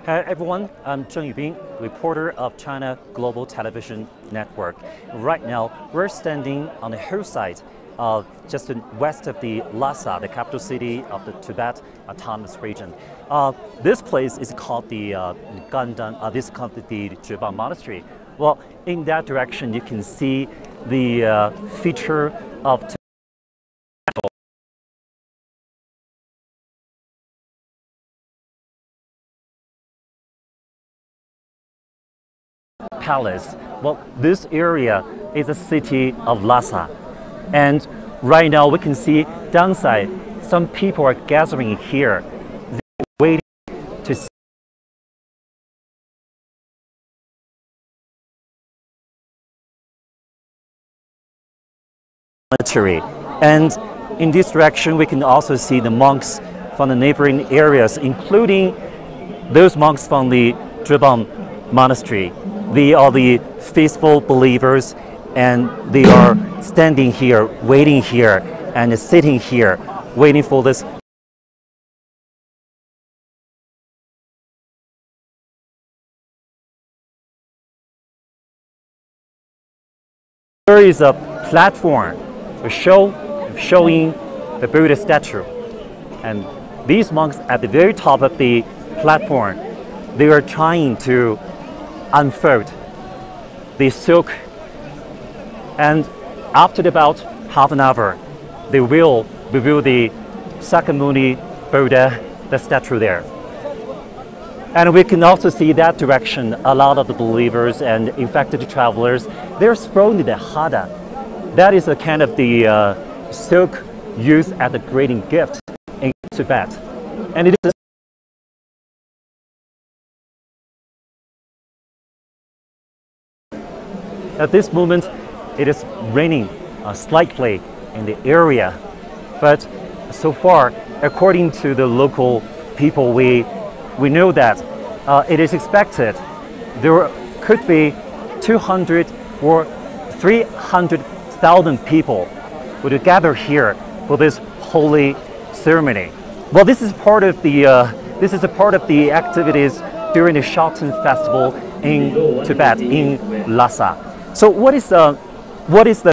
Hi everyone, I'm Zheng Yubing, reporter of China Global Television Network. Right now, we're standing on the hillside just west of the Lhasa, the capital city of the Tibet Autonomous Region. This place is called the Drepung Monastery. Well, in that direction, you can see the feature of palace. Well, this area is the city of Lhasa, and right now we can see downside some people are gathering here, waiting to see monastery. And in this direction we can also see the monks from the neighboring areas, including those monks from the Drepung Monastery. They are the faithful believers, and they are standing here, waiting here, and sitting here, waiting for this. There is a platform showing the Buddha statue, and these monks at the very top of the platform, they are trying to unfold the silk, and after about half an hour they will reveal the Sakyamuni Buddha, the statue there. And we can also see that direction a lot of the believers and infected travelers, they're throwing the hada. That is a kind of the silk used as a greeting gift in Tibet, and it is at this moment, it is raining slightly in the area, but so far, according to the local people, we know that it is expected there could be 200 or 300,000 people would gather here for this holy ceremony. Well, this is part of the activities during the Shoton Festival in Tibet, in Lhasa. So what is the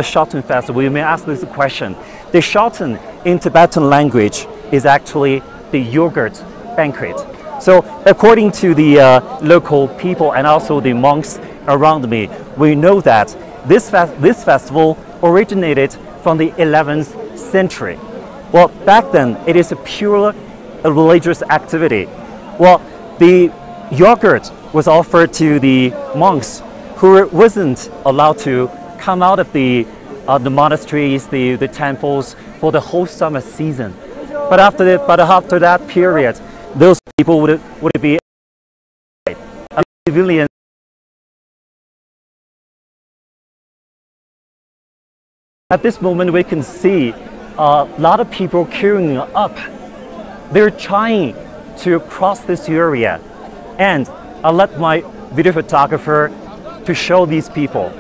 Shoton Festival? You may ask this question. The Shoton in Tibetan language is actually the yogurt banquet. So according to the local people and also the monks around me, we know that this festival originated from the 11th century. Well, back then it is a pure religious activity. Well, the yogurt was offered to the monks who wasn't allowed to come out of the monasteries, the temples for the whole summer season. But after that period, those people would be civilians. At this moment, we can see a lot of people queuing up. They're trying to cross this area, and I'll let my video photographer to show these people.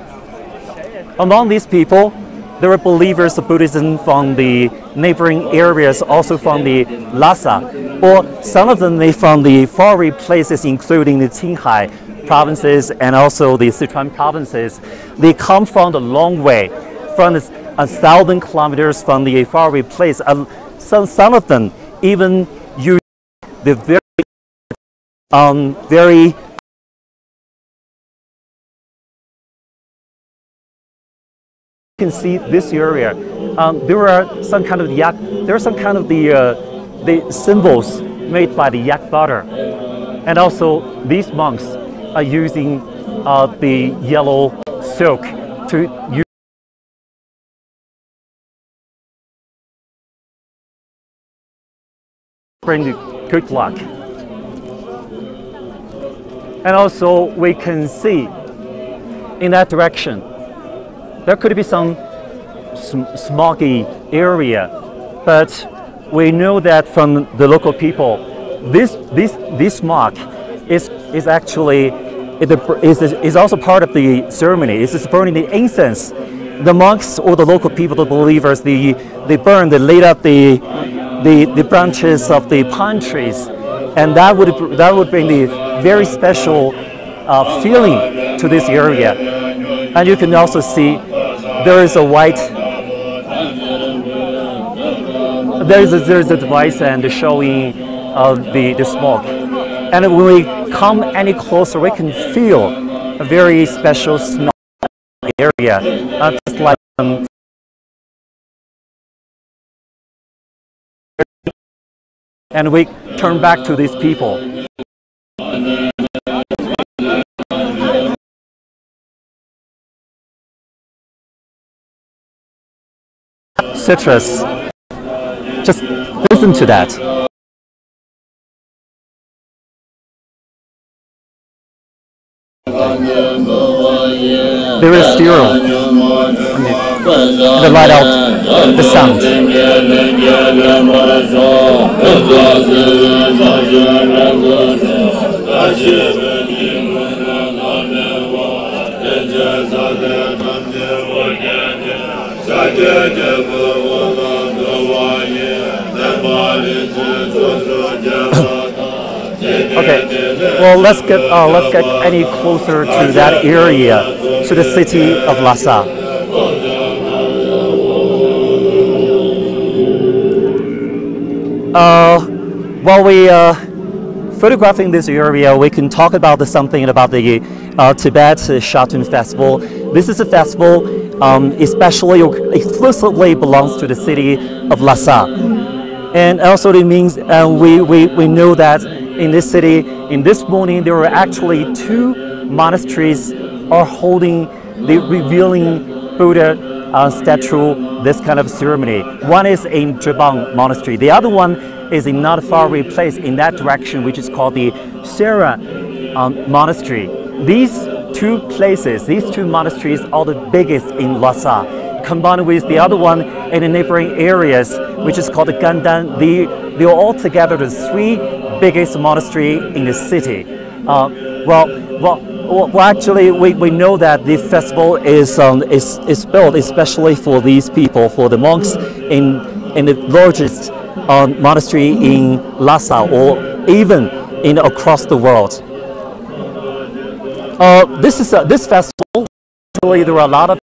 Among these people, there are believers of Buddhism from the neighboring areas, also from the Lhasa, or some of them from the faraway places, including the Qinghai provinces and also the Sichuan provinces. They come from the long way, from 1,000 kilometers from the faraway place. Some of them even use the very you can see this area. There are some kind of the symbols made by the yak butter, and also these monks are using the yellow silk to bring good luck. And also we can see in that direction there could be some smoggy area, but we know that from the local people, this smog is actually is also part of the ceremony. It's burning the incense. The monks or the local people, the believers, they light up the the branches of the pine trees, and that would bring the very special feeling to this area. And you can also see there is a white. There's a device and showing the smoke. And when we come any closer, we can feel a very special smell area, just like and we turn back to these people. Citrus. Just listen to that. Very sterile. The light out the sound. Okay, well let's get any closer to that area, to the city of Lhasa. While we photographing this area, we can talk about something about the Tibet Shoton Festival. This is a festival especially or exclusively belongs to the city of Lhasa. And also it means we know that in this city, in this morning, there were actually 2 monasteries are holding the revealing Buddha statue, this kind of ceremony. One is in Drepung Monastery. The other one is in not far away place in that direction, which is called the Sera Monastery. These 2 places, these 2 monasteries are the biggest in Lhasa, combined with the other one in the neighboring areas, which is called the Gandan. They are all together the 3 biggest monastery in the city. Well, actually, we know that the festival is built especially for these people, for the monks in the largest monastery in Lhasa, or even across the world. This festival. Actually, there are a lot of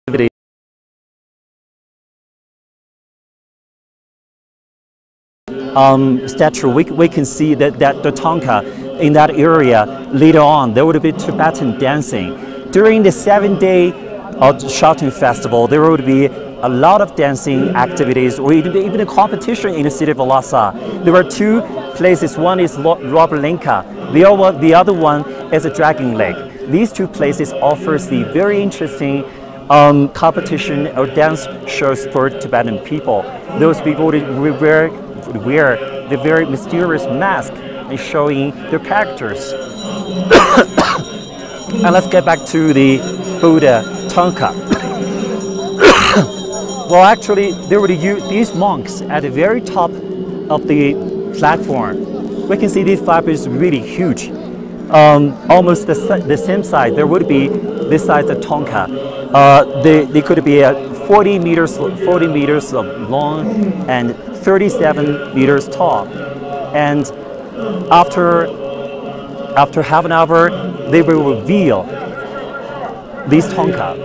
activities. Statue, we can see that the Thangka in that area. Later on, there would be Tibetan dancing. During the 7-day Shoton Festival, there would be a lot of dancing activities, or even a competition in the city of Lhasa. There are 2 places. One is Robert Linka. The other one is a Dragon Lake. These 2 places offers the very interesting competition or dance shows for Tibetan people. Those people would wear the very mysterious mask and showing their characters. And let's get back to the Buddha Thangka. Well, actually, there were these monks at the very top of the platform. We can see these fibers really huge, almost the same size. There would be this size of Thangka. They could be 40 meters long and 37 meters tall. And after half an hour, they will reveal these Thangka.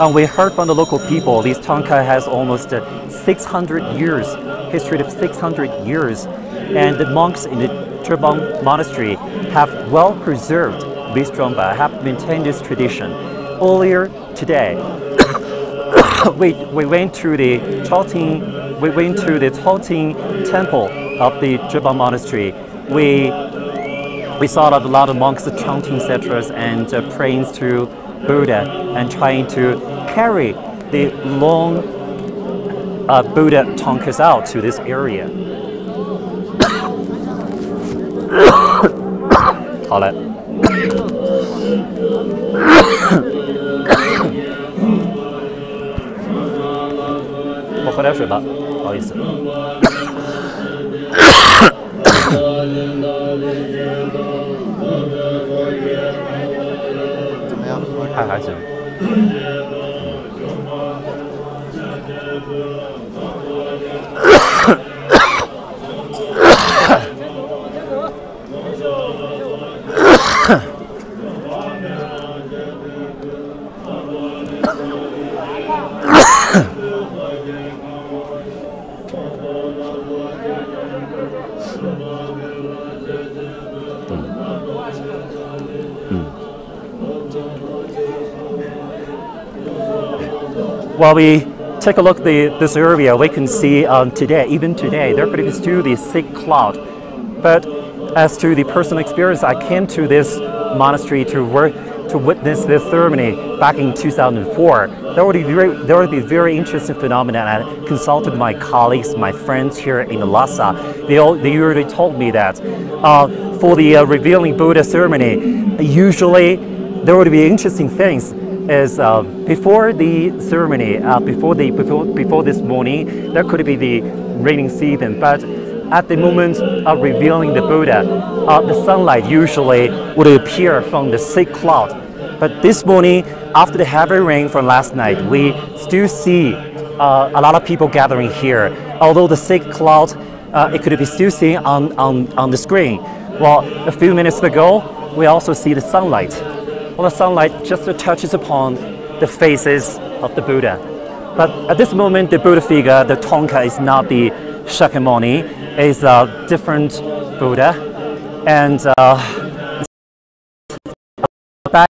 And we heard from the local people, this Thangka has almost 600 years, history of 600 years. And the monks in the Drepung Monastery have well preserved this Dromba, have maintained this tradition. Earlier today, we went to the Shoton temple of the Drepung Monastery. We saw a lot of monks chanting sutras and praying to Buddha and trying to carry the long Buddha Thangkas out to this area. 好了。我喝点水吧，不好意思。怎么样？还行。While we take a look at this area, we can see even today, there could be still the thick cloud. But as to the personal experience, I came to this monastery to witness this ceremony back in 2004. There would be very interesting phenomena. And I consulted my colleagues, my friends here in Lhasa. They already told me that for the revealing Buddha ceremony, usually there would be interesting things. Is before the ceremony, before this morning, there could be the raining season. But at the moment of revealing the Buddha, the sunlight usually would appear from the thick cloud. But this morning, after the heavy rain from last night, we still see a lot of people gathering here. Although the thick cloud, it could be still seen on the screen. Well, a few minutes ago, we also see the sunlight. Well, the sunlight just touches upon the faces of the Buddha. But at this moment, the Buddha figure, the Thangka, is not the Shakyamuni, is a different Buddha. And back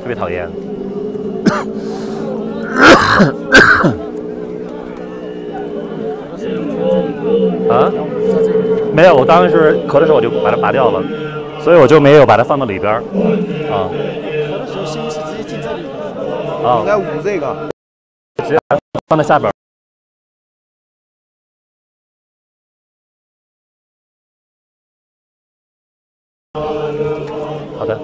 特别讨厌。啊？没有，我当时咳的时候我就把它拔掉了，所以我就没有把它放到里边儿。啊。咳的时候声音是直接进这里的。啊。应该捂这个。直接放在下边。好的。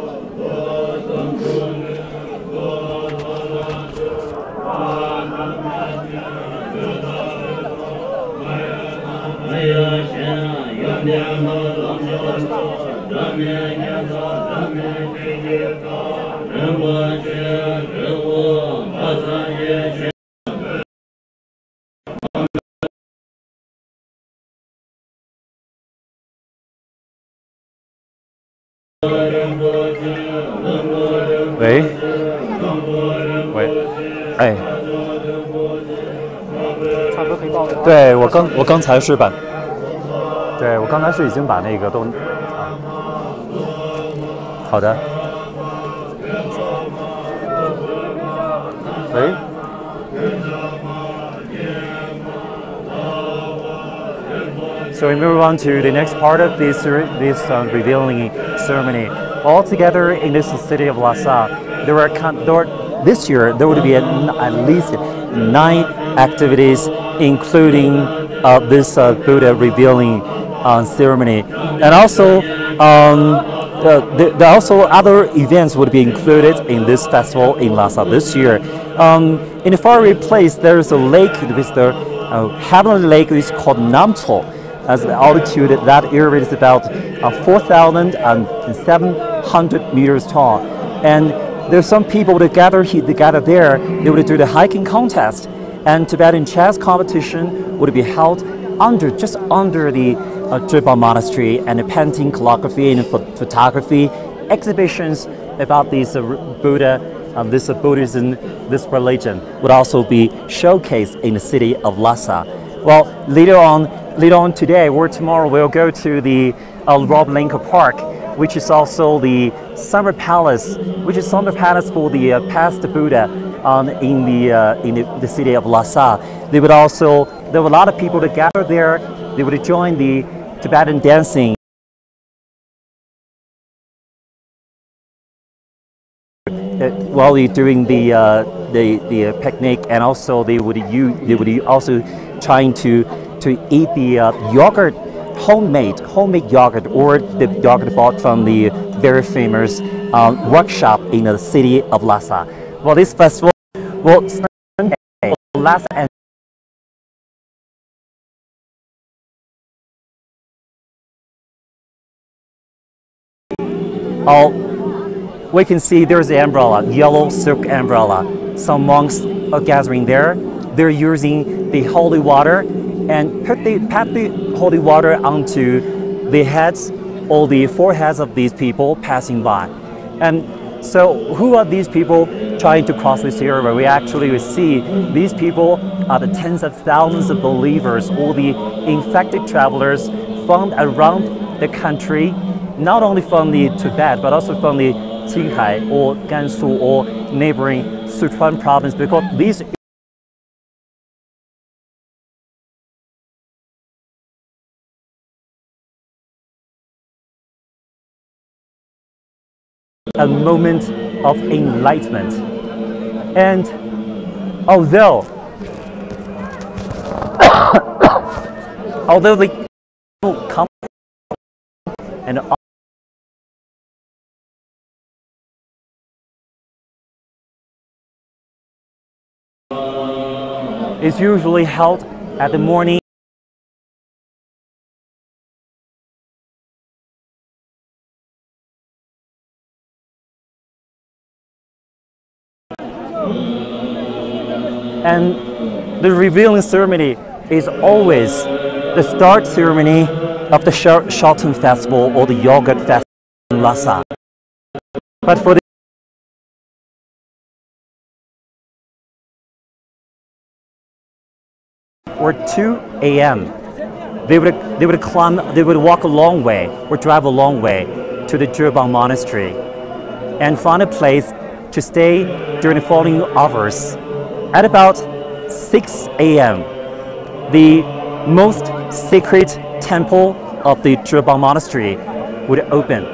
喂，哎，差不多可以报了。对，我刚才是把，对我刚才是已经把那个都，好的。喂。So we move on to the next part of this revealing ceremony. All together in this city of Lhasa, this year there would be at least 9 activities, including this Buddha revealing ceremony, and also also other events would be included in this festival in Lhasa this year. In a faraway place, there is a lake with the heavenly lake is called Namcho. As the altitude, that area is about 4,700 meters tall. And there's some people that gather there. They would do the hiking contest, and Tibetan chess competition would be held just under the Drepung Monastery, and the painting, calligraphy, and photography exhibitions about this Buddha, this Buddhism, this religion would also be showcased in the city of Lhasa. Well, later on today or tomorrow, we'll go to the Linka Park, which is also the summer palace, for the past Buddha in the city of Lhasa. There were a lot of people that gather there. They would join the Tibetan dancing. While they're doing the picnic, and also they would also trying to eat the yogurt, homemade yogurt, or the yogurt bought from the very famous workshop in the city of Lhasa. Well, this festival will start Lhasa and we can see there's the umbrella, yellow silk umbrella. Some monks are gathering there. They're using the holy water and pat the holy water onto the heads or the foreheads of these people passing by. And so who are these people trying to cross this area? We actually see these people are the tens of thousands of believers, all the infected travelers from around the country, not only from the Tibet, but also from the Qinghai or Gansu or neighboring Sichuan province, because these a moment of enlightenment. And although the come and is usually held at the morning and the revealing ceremony is always the start ceremony of the Shoton Festival or the Yogurt Festival in Lhasa. But for the or 2 a.m. they would walk a long way or drive a long way to the Drepung Monastery and find a place to stay during the following hours. At about 6 a.m. the most sacred temple of the Drepung Monastery would open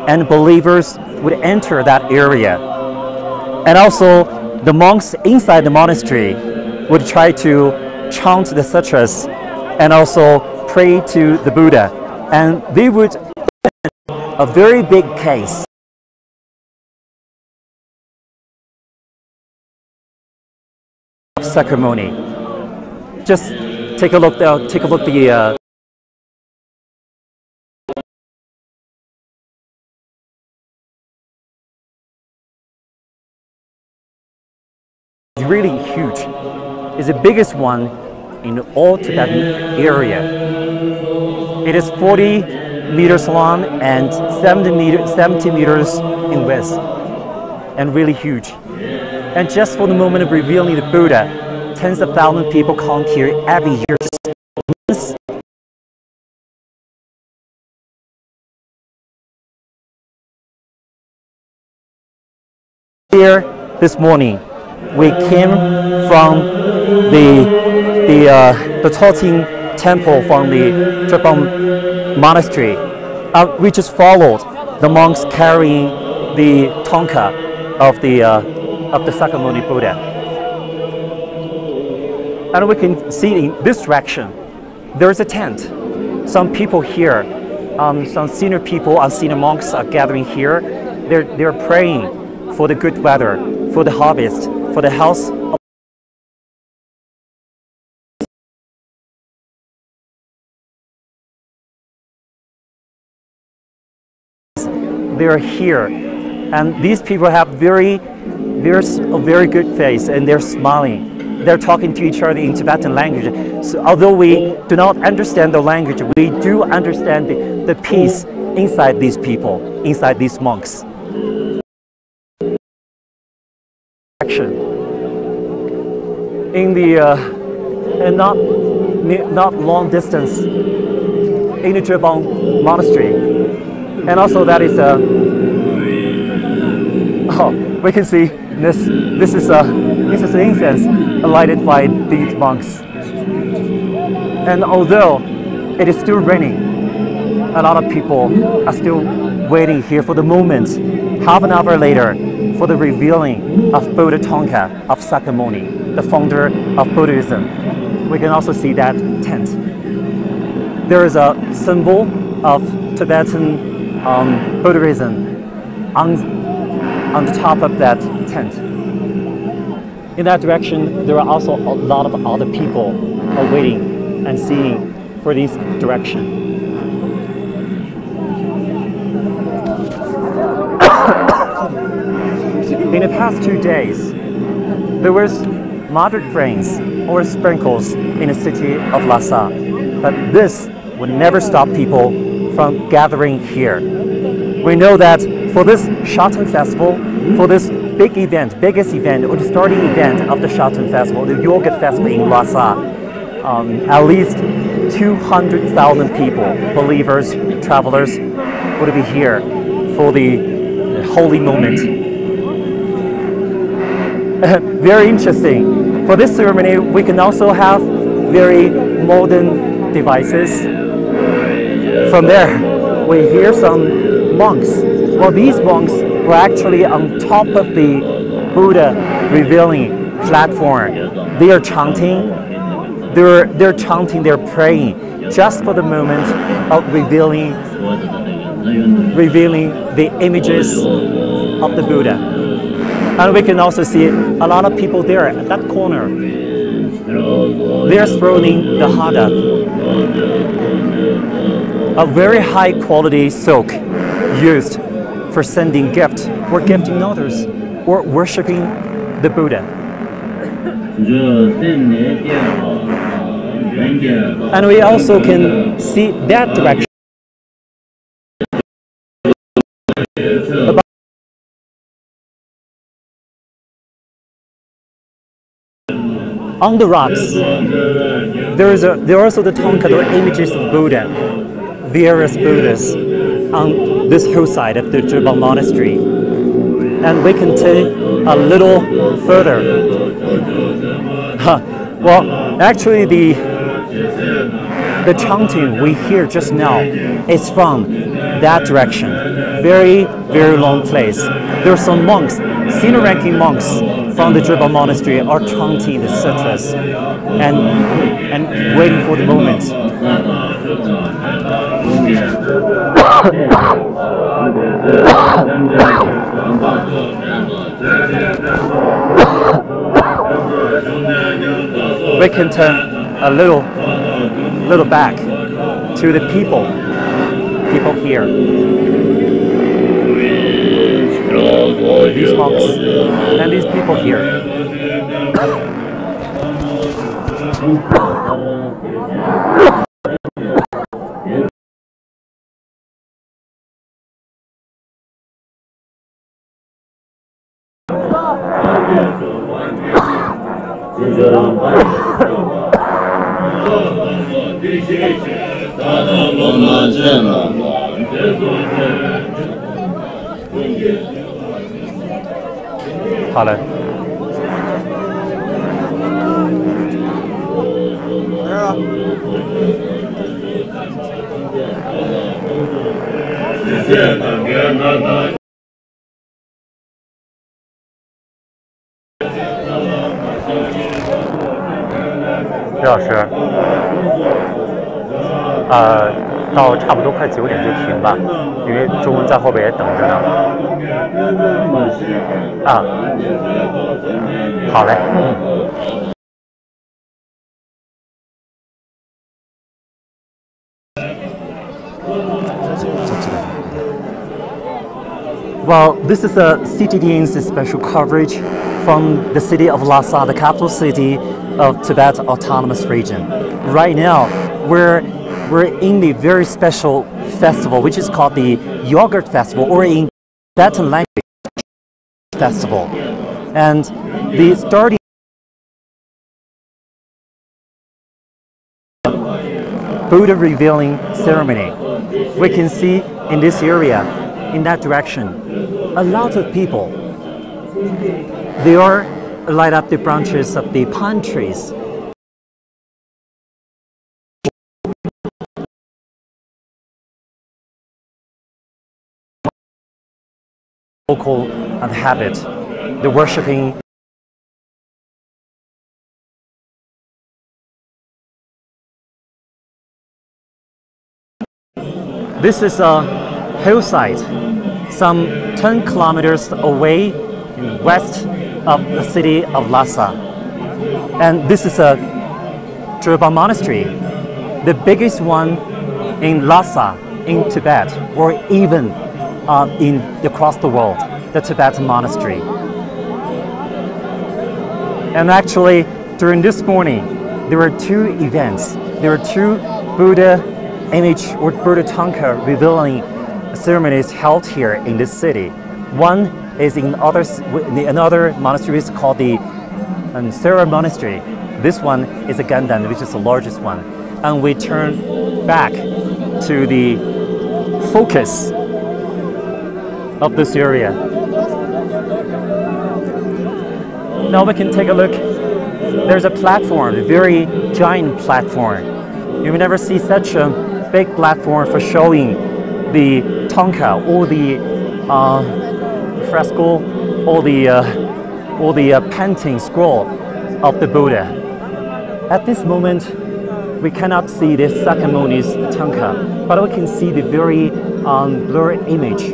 and believers would enter that area. And also the monks inside the monastery would try to chant the sutras and also pray to the Buddha, and they would a very big case of ceremony. Just take a look there, the it's really huge. It's the biggest one in all Tibetan area. It is 40 meters long and 70 meters in width, and really huge. And just for the moment of revealing the Buddha, tens of thousands of people come here every year. Here this morning, we came from the Shoton temple from the Drepung Monastery. We just followed the monks carrying the Thangka of the Sakyamuni Buddha, and we can see in this direction there is a tent. Some people here, some senior people and senior monks are gathering here. They're praying for the good weather, for the harvest, for the health. They are here, and these people have a very good face, and they're smiling. They're talking to each other in Tibetan language. So although we do not understand the language, we do understand the peace inside these people, inside these monks. In the and not long distance in the Drepung Monastery. And also that is we can see this is incense lighted by these monks. And although it is still raining, a lot of people are still waiting here for the moment, half an hour later, for the revealing of Buddha Thangka of Sakyamuni, the founder of Buddhism. We can also see that tent. There is a symbol of Tibetan Buddhism on the top of that tent. In that direction, there are also a lot of other people waiting and seeing for this direction. In the past 2 days, there was moderate rains or sprinkles in the city of Lhasa, but this would never stop people from gathering here. We know that for this Shoton Festival, for this big event, biggest event, or the starting event of the Shoton Festival, the Yogurt Festival in Lhasa, at least 200,000 people, believers, travelers, would be here for the holy moment. Very interesting. For this ceremony, we can also have very modern devices. From there, we hear some monks. Well, these monks were actually on top of the Buddha Unveiling platform. They are chanting. They're chanting. They're praying just for the moment of revealing the images of the Buddha. And we can also see a lot of people there at that corner. They're throwing the hada, a very high quality silk used for sending gift or gifting others or worshipping the Buddha. And we also can see that direction. On the rocks, there are also the Thangka, there are images of Buddha, various Buddhas on this hillside of the Drepung Monastery. And we can take a little further. Well, actually the chanting we hear just now is from that direction. Very, very long place. There are some monks, senior ranking monks from the Drepung Monastery are chanting the sutras and waiting for the moment. We can turn a little back to the people here. These monks and these people here.好了。刘老师，到差不多快9点就停吧，因为中文在后边也等着呢。啊，好嘞。Well, this is a CTDN's special coverage from the city of Lhasa, the capital city of Tibet Autonomous Region. Right now, we're in the very special festival, which is called the Yogurt Festival, or in Tibetan language, Festival. And the starting Buddha Unveiling ceremony, we can see in this area, in that direction, a lot of people. They are light up the branches of the pine trees. Local habit, the worshipping. This is a hillside, some 10 kilometers away west of the city of Lhasa. And this is a Drepung Monastery, the biggest one in Lhasa, in Tibet, or even across the world, the Tibetan monastery. And actually, during this morning, there were two events. There were two Buddha image or Buddha Thangka revealing ceremonies held here in this city. One is in another monastery is called the Shoton Monastery. This one is a Gandan, which is the largest one. And we turn back to the focus of this area. Now we can take a look. There's a platform, a very giant platform. You will never see such a big platform for showing the Thangka, all the fresco, all the painting scroll of the Buddha. At this moment, we cannot see the Sakamuni's Thangka, but we can see the very blurred image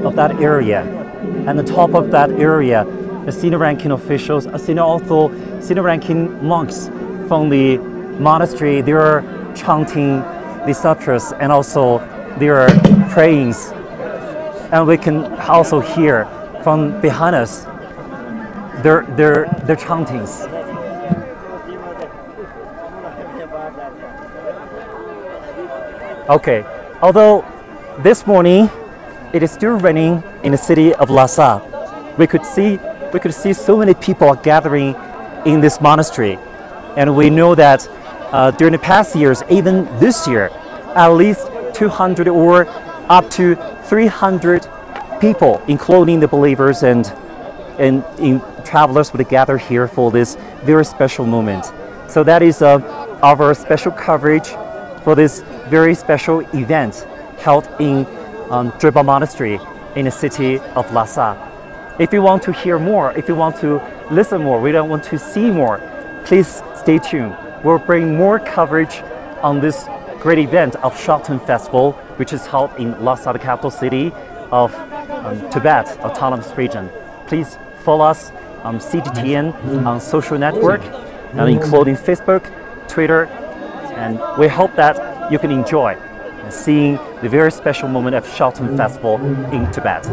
of that area. And the top of that area, the senior ranking officials, senior ranking monks from the monastery, they are chanting the sutras and also they are praying. And we can also hear from behind us their chantings. Okay, although this morning it is still raining in the city of Lhasa, we could see so many people gathering in this monastery, and we know that during the past years, even this year, at least 200 or up to 300 people, including the believers and travelers, would gather here for this very special moment. So that is our special coverage for this very special event held in Drepung Monastery in the city of Lhasa. If you want to hear more, if you want to listen more, we don't want to see more, please stay tuned. We'll bring more coverage on this great event of Shoton Festival, which is held in Lhasa, the capital city of Tibet Autonomous Region. Please follow us on CTTN on social network, including Facebook, Twitter, and we hope that you can enjoy seeing the very special moment of Shoton Festival in Tibet.